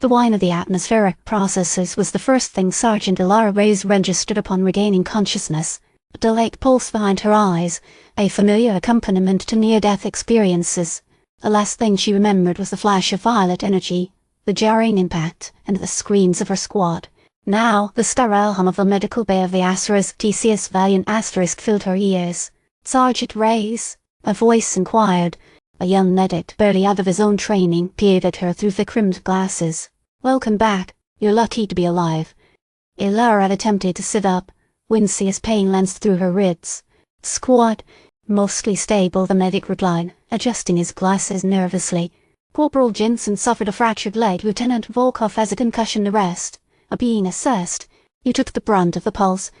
The whine of the atmospheric processes was the first thing Sergeant Elara Reyes registered upon regaining consciousness. A delayed pulse behind her eyes, a familiar accompaniment to near-death experiences. The last thing she remembered was the flash of violet energy, the jarring impact, and the screams of her squad. Now, the sterile hum of the medical bay of the TCS Valiant filled her ears. "Sergeant Reyes?" a voice inquired. A young medic, barely out of his own training, peered at her through thick-rimmed glasses. "Welcome back. You're lucky to be alive." Elara had attempted to sit up, wincing as pain lanced through her ribs. "Squad, mostly stable," the medic replied, adjusting his glasses nervously. "Corporal Jensen suffered a fractured leg. Lieutenant Volkov has a concussion. The rest are being assessed. You took the brunt of the pulse."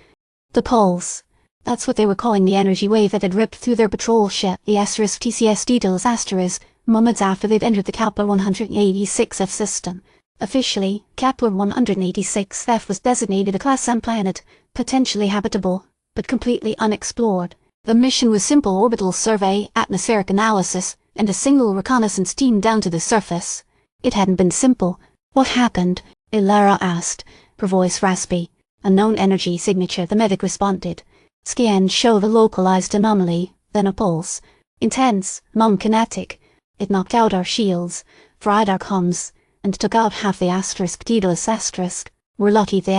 The pulse. That's what they were calling the energy wave that had ripped through their patrol ship, the TCS Daedalus, moments after they'd entered the Kepler 186F system. Officially, Kepler 186F was designated a Class M planet, potentially habitable, but completely unexplored. The mission was simple orbital survey, atmospheric analysis, and a single reconnaissance team down to the surface. It hadn't been simple. "What happened?" Elara asked, her voice raspy. "Unknown energy signature," the medic responded. Scans show the localized anomaly, then a pulse. Intense, non-kinetic. It knocked out our shields, fried our comms, and took out half the Daedalus *. We're lucky the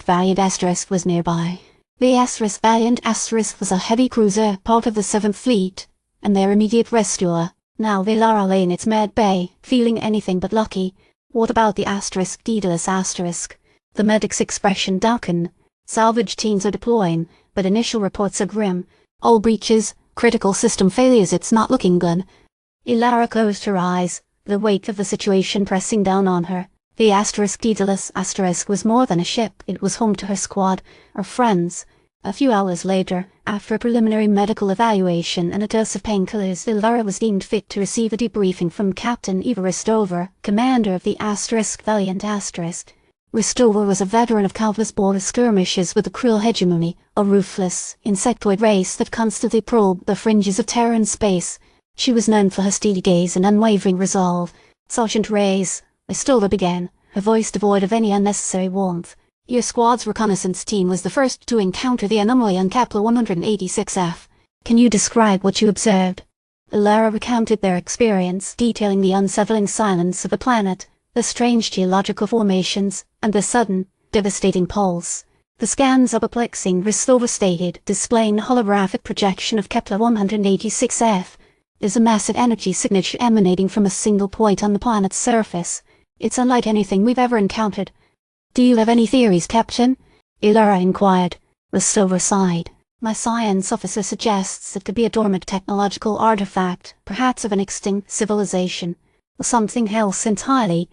Valiant * was nearby. The Valiant * was a heavy cruiser, part of the 7th Fleet, and their immediate rescuer. Now Elara lay in its med bay, feeling anything but lucky. "What about the Daedalus *? The medic's expression darkened. "Salvage teams are deploying, but initial reports are grim. All breaches, critical system failures. It's not looking good." Elara closed her eyes, the weight of the situation pressing down on her. The Daedalus * was more than a ship. It was home to her squad, her friends. A few hours later, after a preliminary medical evaluation and a dose of painkillers, Elara was deemed fit to receive a debriefing from Captain Eva Ristover, commander of the Valiant *. Ristover was a veteran of countless border skirmishes with the Krill hegemony, a ruthless, insectoid race that constantly probed the fringes of Terran space. She was known for her steady gaze and unwavering resolve. "Sergeant Reyes," Ristover began, her voice devoid of any unnecessary warmth. "Your squad's reconnaissance team was the first to encounter the anomaly on Kepler 186F. Can you describe what you observed?" Elara recounted their experience, detailing the unsettling silence of the planet, the strange geological formations, and the sudden, devastating pulse. "The scans are perplexing," Ristover stated, displaying a holographic projection of Kepler 186F. "There's a massive energy signature emanating from a single point on the planet's surface. It's unlike anything we've ever encountered." "Do you have any theories, Captain?" Elara inquired. Ristover sighed. "My science officer suggests it could be a dormant technological artifact, perhaps of an extinct civilization, or something else entirely."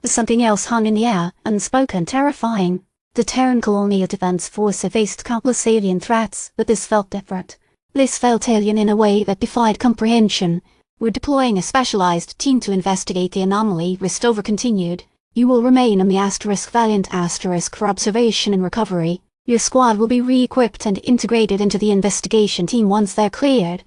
The something else hung in the air, unspoken, terrifying. The Terran Colonial Defense Force had faced countless alien threats, but this felt different. This felt alien in a way that defied comprehension. "We're deploying a specialized team to investigate the anomaly," Ristover continued. "You will remain on the Valiant * for observation and recovery. Your squad will be re-equipped and integrated into the investigation team once they're cleared."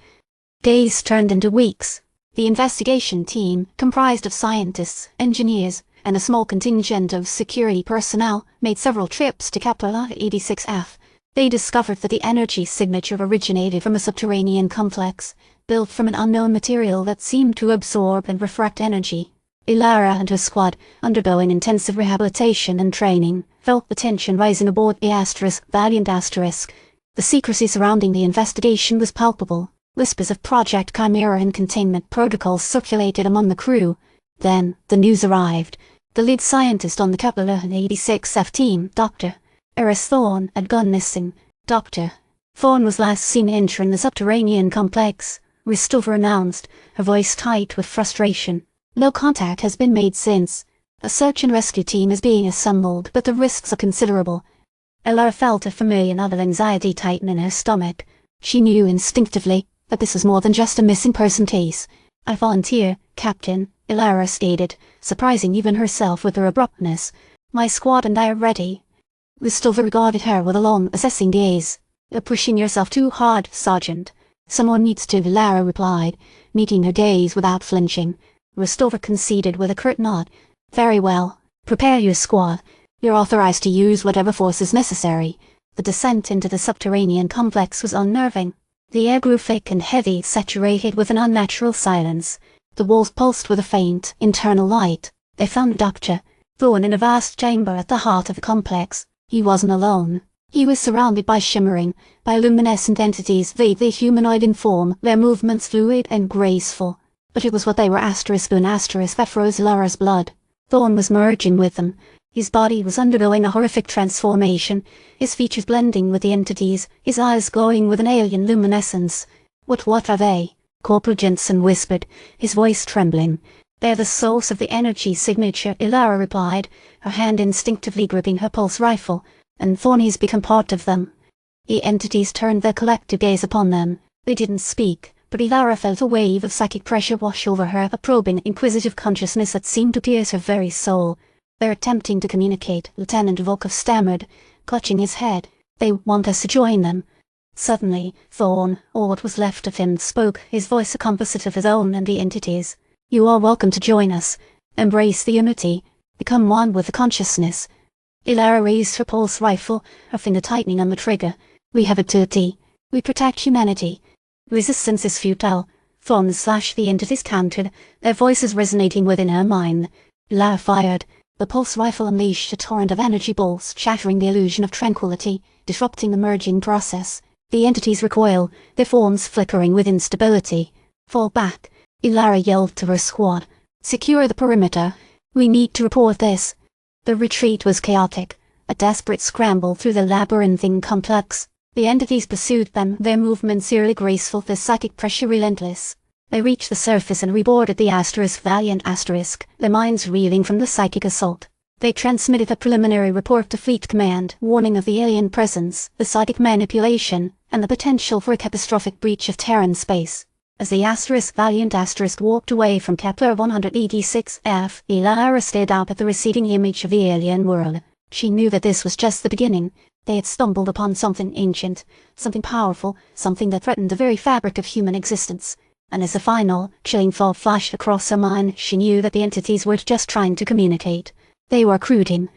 Days turned into weeks. The investigation team, comprised of scientists, engineers, and a small contingent of security personnel, made several trips to Kepler 86F. They discovered that the energy signature originated from a subterranean complex, built from an unknown material that seemed to absorb and refract energy. Elara and her squad, undergoing intensive rehabilitation and training, felt the tension rising aboard the Valiant *. The secrecy surrounding the investigation was palpable. Whispers of Project Chimera and containment protocols circulated among the crew. Then, the news arrived. The lead scientist on the Kepler 86F team, Dr. Aris Thorne, had gone missing. Dr. Thorne was last seen entering the subterranean complex, Ristover announced, her voice tight with frustration. "No contact has been made since. A search and rescue team is being assembled, but the risks are considerable." Elara felt a familiar note of anxiety tighten in her stomach. She knew instinctively that this was more than just a missing person case. "I volunteer, Captain," Elara stated, surprising even herself with her abruptness. "My squad and I are ready." Ristover regarded her with a long, assessing gaze. "You're pushing yourself too hard, Sergeant." "Someone needs to," Elara replied, meeting her gaze without flinching. Ristover conceded with a curt nod. "Very well. Prepare your squad. You're authorized to use whatever force is necessary. The descent into the subterranean complex was unnerving. The air grew thick and heavy, saturated with an unnatural silence. The walls pulsed with a faint, internal light. They found Dr. Thorne in a vast chamber at the heart of the complex. He wasn't alone. He was surrounded by shimmering, bioluminescent entities vaguely humanoid in form, their movements fluid and graceful. But it was what they were that froze Elara's blood. Thorne was merging with them. His body was undergoing a horrific transformation, his features blending with the entities, his eyes glowing with an alien luminescence. What are they? Corporal Jensen whispered, his voice trembling. They're the source of the energy signature, Elara replied, her hand instinctively gripping her pulse rifle, and Thorne's become part of them. The entities turned their collective gaze upon them. They didn't speak, but Elara felt a wave of psychic pressure wash over her, a probing, inquisitive consciousness that seemed to pierce her very soul. They're attempting to communicate, Lieutenant Volkov stammered, clutching his head. They want us to join them. Suddenly, Thorne, or what was left of him, spoke, his voice a composite of his own and the entities. You are welcome to join us. Embrace the unity. Become one with the consciousness. Elara raised her pulse rifle, her finger tightening on the trigger. We have a duty. We protect humanity. Resistance is futile. Thorne / the entities countered, their voices resonating within her mind. Elara fired. The pulse rifle unleashed a torrent of energy bolts, shattering the illusion of tranquility, disrupting the merging process. The entities recoil, their forms flickering with instability. Fall back. Elara yelled to her squad. Secure the perimeter. We need to report this. The retreat was chaotic, a desperate scramble through the labyrinthine complex. The entities pursued them, their movements eerily graceful, their psychic pressure relentless. They reached the surface and reboarded the TCS Valiant *, their minds reeling from the psychic assault. They transmitted a preliminary report to Fleet Command, warning of the alien presence, the psychic manipulation, and the potential for a catastrophic breach of Terran space. As the Valiant * walked away from Kepler 186f, Elara stared out at the receding image of the alien world. She knew that this was just the beginning. They had stumbled upon something ancient, something powerful, something that threatened the very fabric of human existence. And as a final, chilling thought flashed across her mind, she knew that the entities weren't just trying to communicate. They were recruiting,